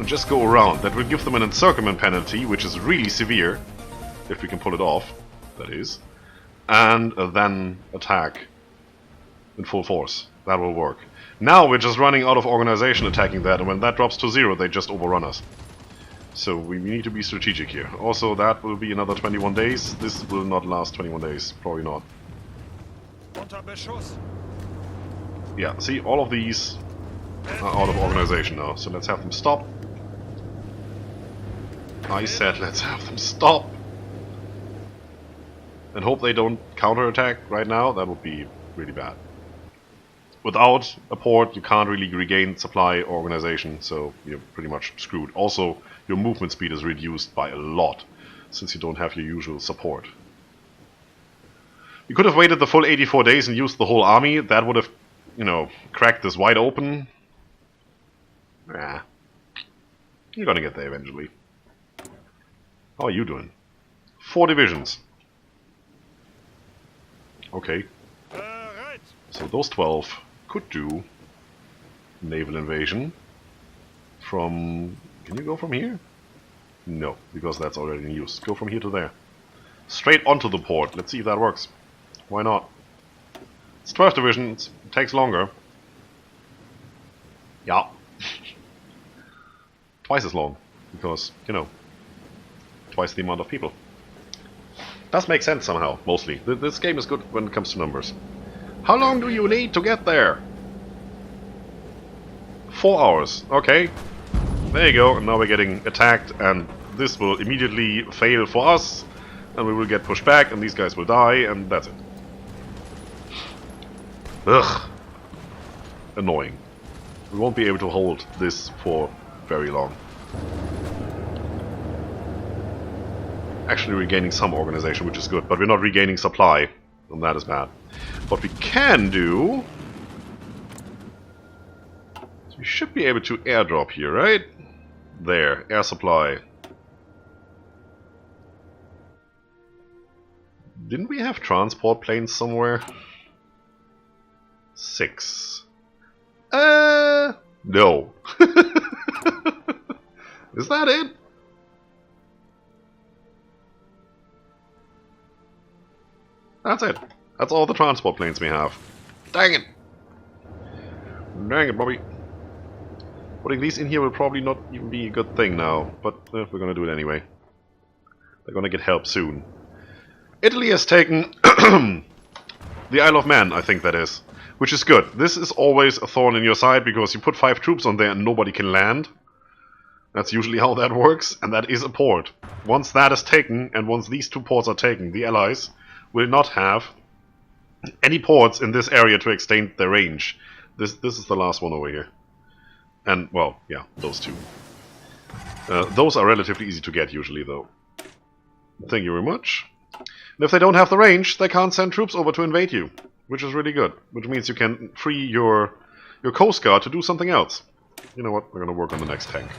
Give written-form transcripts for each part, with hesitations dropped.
and just go around. That will give them an encirclement penalty, which is really severe, if we can pull it off, that is. And then attack in full force. That will work. Now we're just running out of organization attacking that, and when that drops to 0, they just overrun us. So we need to be strategic here. Also, that will be another 21 days. This will not last 21 days. Probably not. Yeah, see, all of these are out of organization now. So let's have them stop. I said let's have them stop. And hope they don't counterattack right now. That would be really bad. Without a port, you can't really regain supply or organization, so you're pretty much screwed. Also, your movement speed is reduced by a lot, since you don't have your usual support. You could have waited the full 84 days and used the whole army. That would have, you know, cracked this wide open. Nah. You're gonna get there eventually. How are you doing? 4 divisions. Okay. So those 12 could do naval invasion from... Can you go from here? No, because that's already in use. Go from here to there. Straight onto the port. Let's see if that works. Why not? It's 12 divisions. It takes longer. Yeah. Twice as long. Because, you know, twice the amount of people. Does make sense somehow, mostly. This game is good when it comes to numbers. How long do you need to get there? 4 hours. Okay. There you go. And now we're getting attacked, and this will immediately fail for us, and we will get pushed back, and these guys will die, and that's it. Ugh. Annoying. We won't be able to hold this for very long. Actually regaining some organization, which is good, but we're not regaining supply, and that is bad. What we can do... We should be able to airdrop here, right? There, air supply. Didn't we have transport planes somewhere? 6. No. Is that it? That's it. That's all the transport planes we have. Dang it! Dang it, Bobby. Putting these in here will probably not even be a good thing now, but we're gonna do it anyway. They're gonna get help soon. Italy has taken the Isle of Man, I think that is. Which is good. This is always a thorn in your side, because you put 5 troops on there and nobody can land. That's usually how that works, and that is a port. Once that is taken, and once these 2 ports are taken, the Allies will not have any ports in this area to extend their range. This is the last one over here. And, well, yeah, those 2. Those are relatively easy to get usually, though. Thank you very much. And if they don't have the range, they can't send troops over to invade you, which is really good. Which means you can free your Coast Guard to do something else. You know what? We're gonna work on the next tank.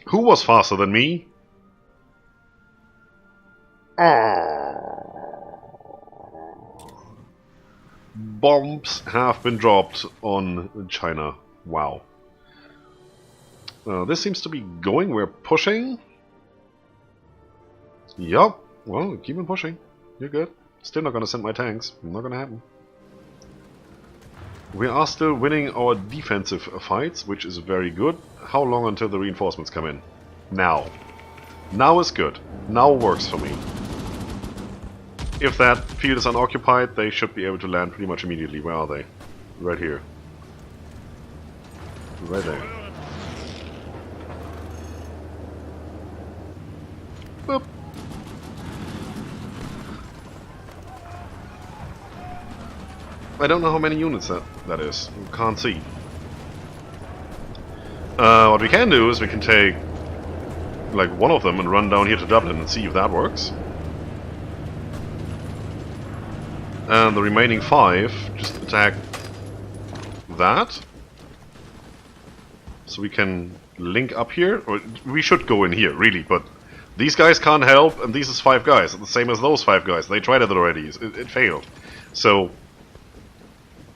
Who was faster than me? Bombs have been dropped on China. Wow. This seems to be going. We're pushing. Yup. Well, keep on pushing. You're good. Still not gonna send my tanks. Not gonna happen. We are still winning our defensive fights, which is very good. How long until the reinforcements come in? Now. Now is good. Now works for me. If that field is unoccupied, they should be able to land pretty much immediately. Where are they? Right here. Right there. Boop. I don't know how many units that is. Can't see. What we can do is we can take like one of them and run down here to Dublin and see if that works. And the remaining 5 just attack that. So we can link up here. Or we should go in here, really, but these guys can't help, and these is 5 guys, the same as those 5 guys. They tried it already. It failed. So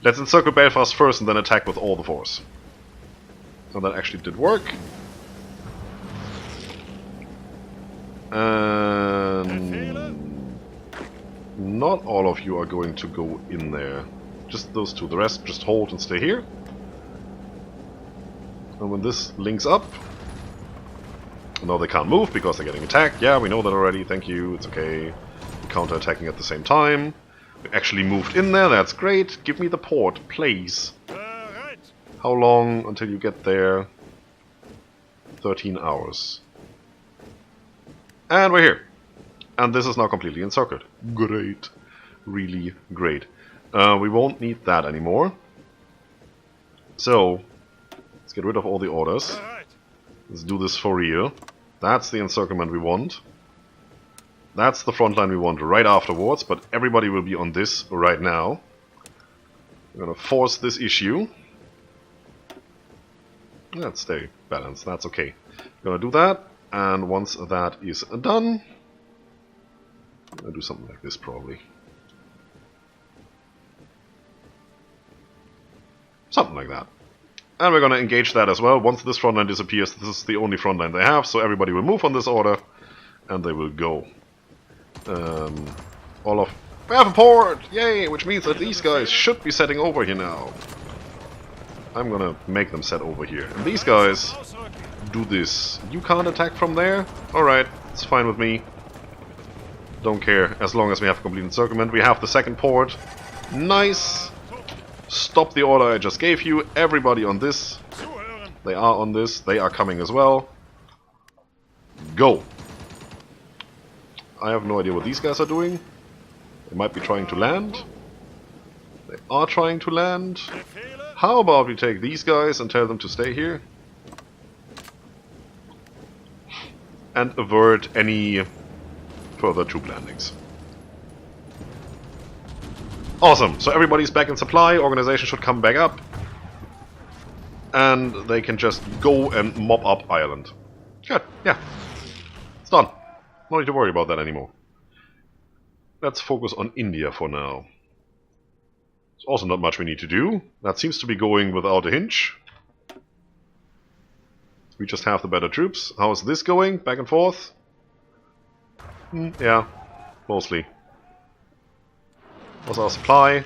Let's encircle Belfast first and then attack with all the force. And that actually did work. And not all of you are going to go in there. Just those two. The rest just hold and stay here. And when this links up... No, they can't move because they're getting attacked. Yeah, we know that already. Thank you. It's okay. We're counter-attacking at the same time. We actually moved in there. That's great. Give me the port, please. How long until you get there? 13 hours. And we're here. And this is now completely encircled. Great. Really great. We won't need that anymore. So, let's get rid of all the orders. Let's do this for real. That's the encirclement we want. That's the front line we want right afterwards, but everybody will be on this right now. We're gonna force this issue. Let's stay balanced, that's okay. We're gonna do that, and once that is done, I'm gonna do something like this probably. Something like that. And we're gonna engage that as well. Once this front line disappears, this is the only front line they have, so everybody will move on this order, and they will go. All of... We have a port! Yay! Which means that these guys should be setting over here now. I'm gonna make them set over here. And these guys do this. You can't attack from there? Alright, it's fine with me. Don't care, as long as we have a complete encirclement. We have the second port. Nice! Stop the order I just gave you. Everybody on this. They are on this. They are coming as well. Go! I have no idea what these guys are doing. They might be trying to land. They are trying to land. How about we take these guys and tell them to stay here? And avert any further troop landings. Awesome, so everybody's back in supply, organization should come back up. And they can just go and mop up Ireland. Good, yeah. It's done. No need to worry about that anymore. Let's focus on India for now. There's also not much we need to do. That seems to be going without a hitch. We just have the better troops. How is this going? Back and forth? Yeah, mostly. What's our supply?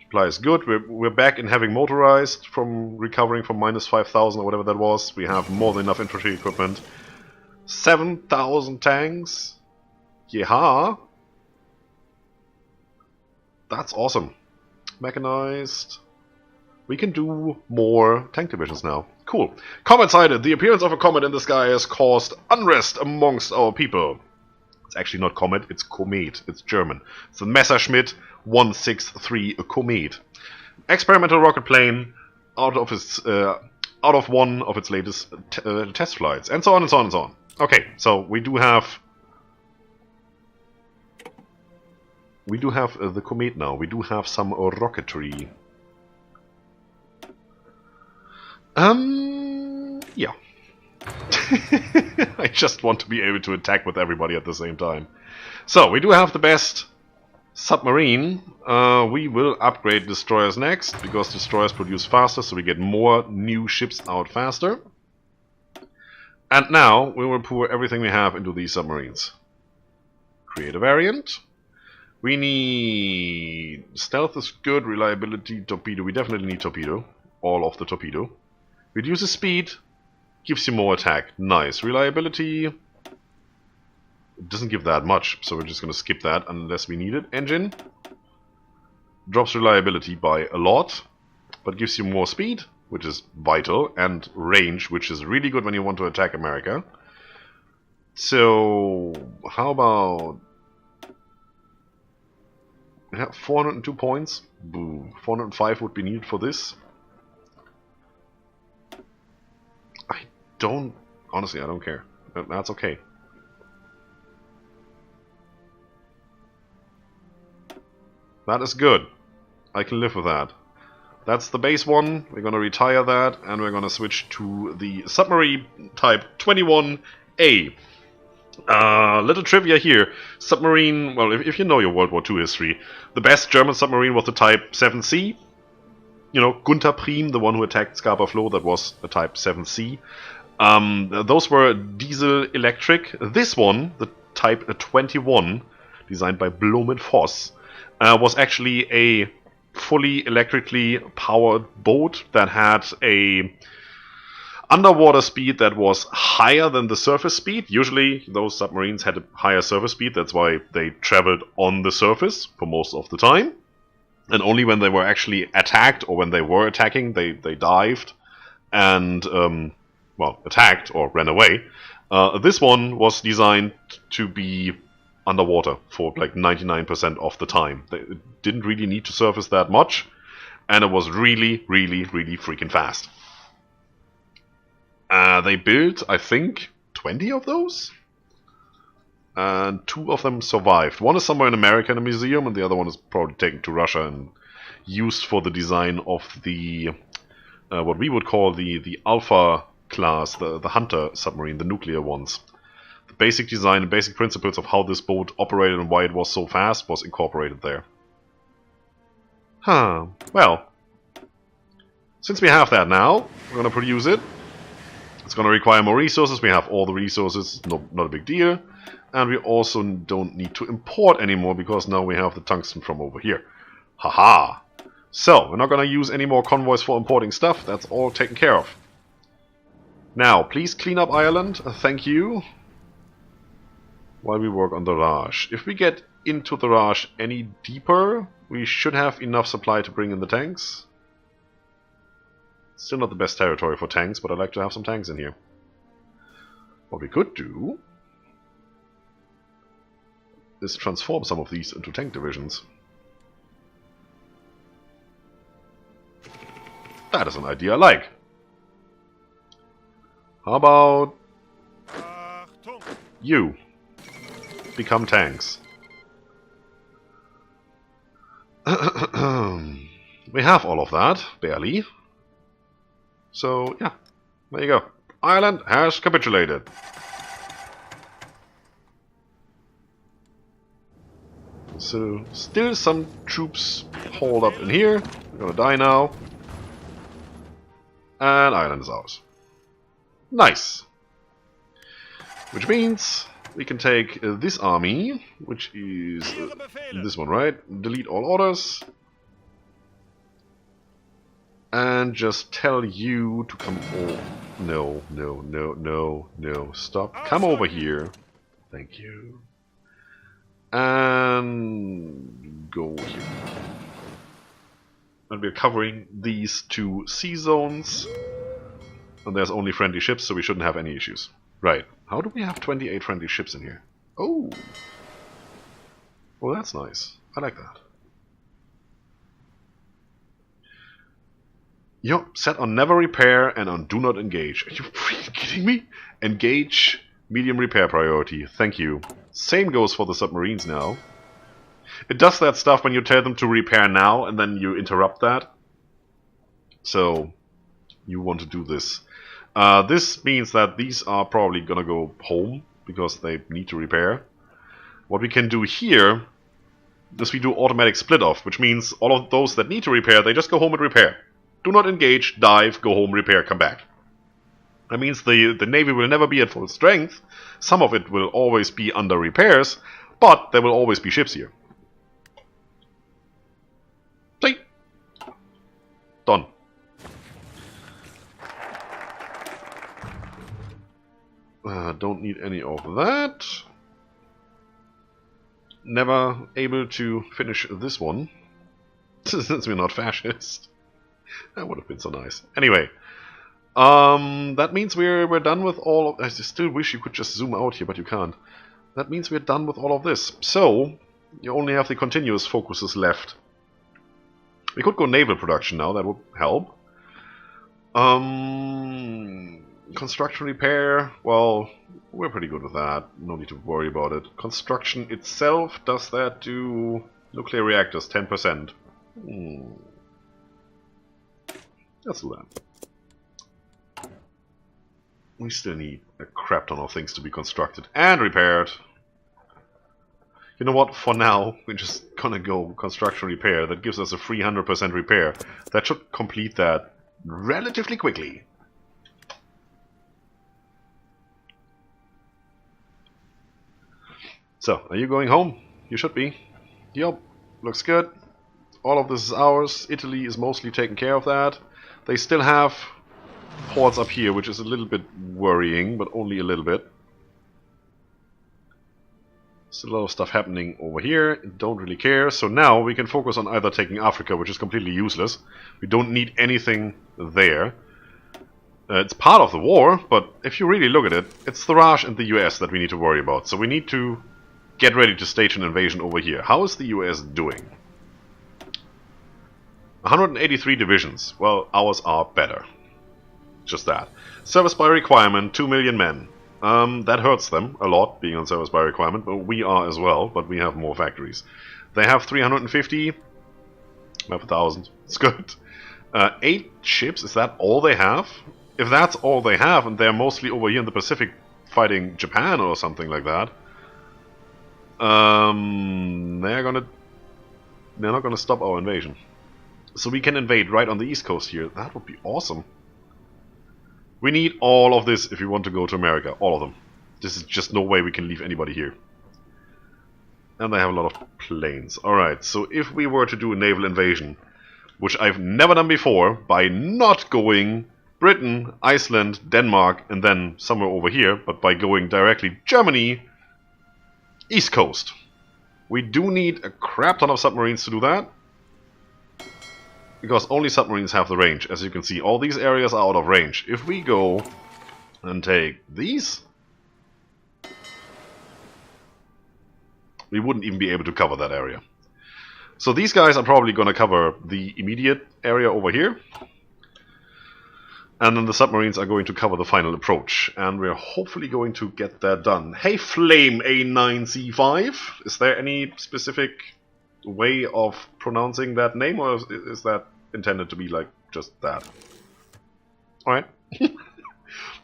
Supply is good. We're back in having motorized from recovering from minus 5,000 or whatever that was. We have more than enough infantry equipment. 7,000 tanks. Yeah. That's awesome. Mechanized. We can do more tank divisions now. Cool. Comet sighted. The appearance of a comet in the sky has caused unrest amongst our people. It's actually not comet, it's Komet. It's German. It's the Messerschmitt 163 Komet. Experimental rocket plane out of one of its latest test flights, and so on and so on and so on. Okay, so we do have the Komet now. We do have some rocketry. Yeah. I just want to be able to attack with everybody at the same time. So, we do have the best submarine. We will upgrade destroyers next, because destroyers produce faster, so we get more new ships out faster. And now, we will pour everything we have into these submarines. Create a variant. We need... Stealth is good, reliability, torpedo. We definitely need torpedo. All of the torpedo. Reduces speed. Gives you more attack. Nice. Reliability. It doesn't give that much, so we're just going to skip that unless we need it. Engine. Drops reliability by a lot, but gives you more speed, which is vital, and range, which is really good when you want to attack America. So, how about... Yeah, 402 points. Boo. 405 would be needed for this. Honestly, I don't care. That's okay. That is good. I can live with that. That's the base one. We're gonna retire that, and we're gonna switch to the submarine type 21A. Little trivia here. Submarine, well, if you know your World War II history, the best German submarine was the Type 7C. You know, Gunther Prim, the one who attacked Scapa Flow, that was the Type 7C. Those were diesel electric. This one, the Type 21, designed by Blom and Voss, was actually a fully electrically powered boat that had a underwater speed that was higher than the surface speed. Usually those submarines had a higher surface speed, that's why they traveled on the surface for most of the time. And only when they were actually attacked, or when they were attacking, they dived and, attacked or ran away. This one was designed to be underwater for like 99% of the time. It didn't really need to surface that much, and it was really, really, really freaking fast. They built, I think, 20 of those? And 2 of them survived. One is somewhere in America in a museum, and the other one is probably taken to Russia and used for the design of the, what we would call the Alpha class, the Hunter submarine, the nuclear ones. The basic design and basic principles of how this boat operated and why it was so fast was incorporated there. Huh. Well, since we have that now, we're going to produce it. It's going to require more resources. We have all the resources, not a big deal. And we also don't need to import anymore, because now we have the tungsten from over here. Haha! So, we're not going to use any more convoys for importing stuff. That's all taken care of. Now, please clean up Ireland. Thank you. While we work on the Raj. If we get into the Raj any deeper, we should have enough supply to bring in the tanks. Still not the best territory for tanks, but I'd like to have some tanks in here. What we could do is transform some of these into tank divisions. That is an idea I like. How about you become tanks? We have all of that, barely. So, yeah, there you go. Ireland has capitulated. So, still some troops hauled up in here. They're gonna die now. And Ireland is ours. Nice. Which means we can take this army, which is this one, right? Delete all orders. And just tell you to come over. No, no, no, no, no. Stop. Come over here. Thank you. And go here. And we're covering these 2 sea zones. And there's only friendly ships, so we shouldn't have any issues. Right. How do we have 28 friendly ships in here? Oh! Well, that's nice. I like that. Yup, set on never repair and on do not engage. Are you freaking kidding me? Engage, medium repair priority. Thank you. Same goes for the submarines now. It does that stuff when you tell them to repair now and then you interrupt that. So, you want to do this. This means that these are probably gonna go home because they need to repair. What we can do here is we do automatic split off, which means all of those that need to repair, they just go home and repair. Do not engage, dive, go home, repair, come back. That means the Navy will never be at full strength. Some of it will always be under repairs, but there will always be ships here. See? Done. Don't need any of that. Never able to finish this one. Since we're not fascist. That would have been so nice. Anyway, that means we're done with all of... I still wish you could just zoom out here, but you can't. That means we're done with all of this. So, you only have the continuous focuses left. We could go naval production now, that would help. Construction repair, well, we're pretty good with that. No need to worry about it. Construction itself, does that do nuclear reactors, 10%? Let's do that. we still need a crap ton of things to be constructed and repaired. You know what? For now, we're just gonna go construction repair. That gives us a 300% repair. That should complete that relatively quickly. So, are you going home? You should be. Yup, looks good. All of this is ours. Italy is mostly taking care of that. They still have ports up here, which is a little bit worrying, but only a little bit. There's a lot of stuff happening over here. Don't really care. So now we can focus on either taking Africa, which is completely useless. We don't need anything there. It's part of the war, but if you really look at it, it's the Raj and the US that we need to worry about. So we need to get ready to stage an invasion over here. How is the US doing? 183 divisions. Well, ours are better. Just that. Service by requirement, 2 million men. That hurts them a lot, being on service by requirement, but we are as well, but we have more factories. They have 350. We have 1,000. It's good. 8 ships, is that all they have? If that's all they have, and they're mostly over here in the Pacific fighting Japan or something like that, they're not gonna stop our invasion. So we can invade right on the east coast here. That would be awesome. We need all of this if we want to go to America. All of them. This is just no way we can leave anybody here. And they have a lot of planes. Alright, so if we were to do a naval invasion, which I've never done before, by not going Britain, Iceland, Denmark, and then somewhere over here, but by going directly Germany, east coast. We do need a crap ton of submarines to do that. Because only submarines have the range. As you can see, all these areas are out of range. If we go and take these, we wouldn't even be able to cover that area. So these guys are probably going to cover the immediate area over here. And then the submarines are going to cover the final approach. And we're hopefully going to get that done. Hey, Flame A9C5! Is there any specific way of pronouncing that name, or is that intended to be like just that? Alright.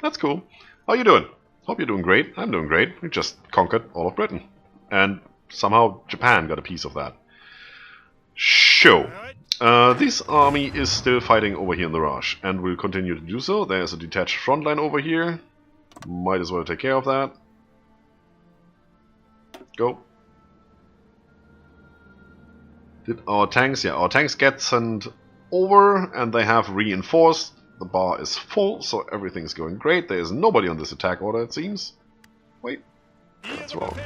That's cool. How you doing? Hope you're doing great. I'm doing great. We just conquered all of Britain. And somehow Japan got a piece of that. Sure. This army is still fighting over here in the Raj, and will continue to do so. There's a detached front line over here. Might as well take care of that. Go. Did our tanks? Yeah, our tanks get sent over, and they have reinforced. The bar is full, so everything is going great. There is nobody on this attack order, it seems. Wait, that's wrong.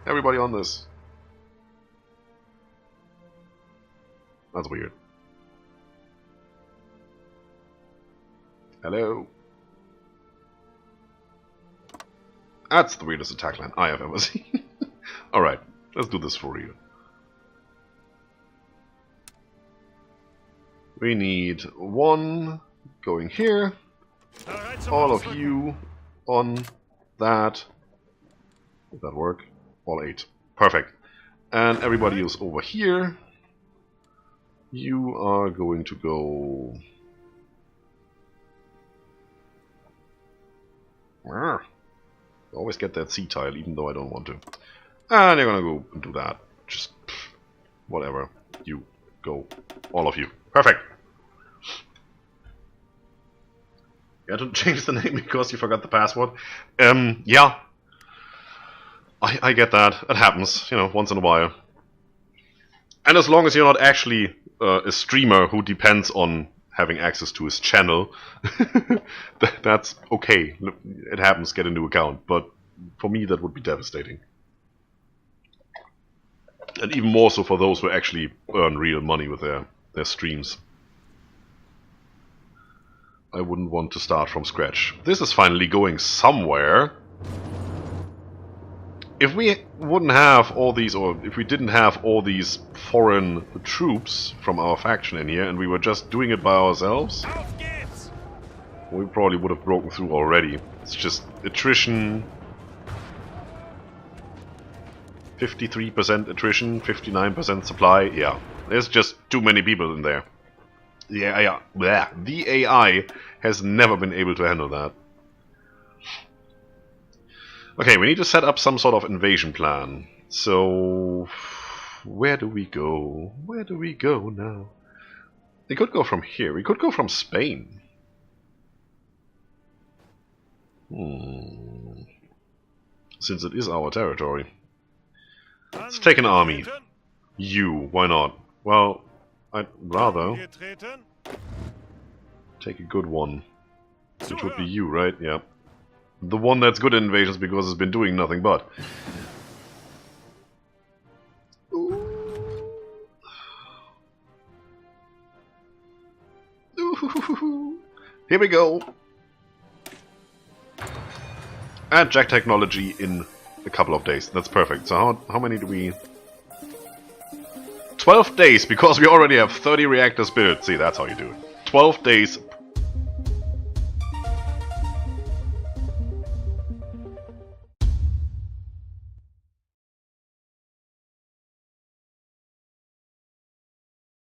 Everybody on this. That's weird. Hello. That's the weirdest attack line I have ever seen. Alright, let's do this for real. We need one going here. All of you on that. Would that work? All 8. Perfect. And everybody is over here. You are going to go... I always get that C tile, even though I don't want to. And you're gonna go and do that. Just... whatever. You go. All of you. Perfect. You had to change the name because you forgot the password. Yeah. I get that. It happens, you know, once in a while. And as long as you're not actually a streamer who depends on having access to his channel, that's okay. It happens, get a new account. But for me, that would be devastating. And even more so for those who actually earn real money with their streams. I wouldn't want to start from scratch. This is finally going somewhere. If we wouldn't have all these, or if we didn't have all these foreign troops from our faction in here, and we were just doing it by ourselves, we probably would have broken through already. It's just attrition, 53% attrition, 59% supply. Yeah, there's just too many people in there. The AI has never been able to handle that. Okay, we need to set up some sort of invasion plan. So, where do we go? Where do we go now? We could go from here. We could go from Spain. Since it is our territory. Let's take an army. You, why not? Well, I'd rather take a good one. Which would be you, right? Yeah. The one that's good at invasions because it's been doing nothing but. Here we go. Add jack technology in a couple of days. That's perfect. So how many do we... 12 days, because we already have 30 reactors built. See, that's how you do it. 12 days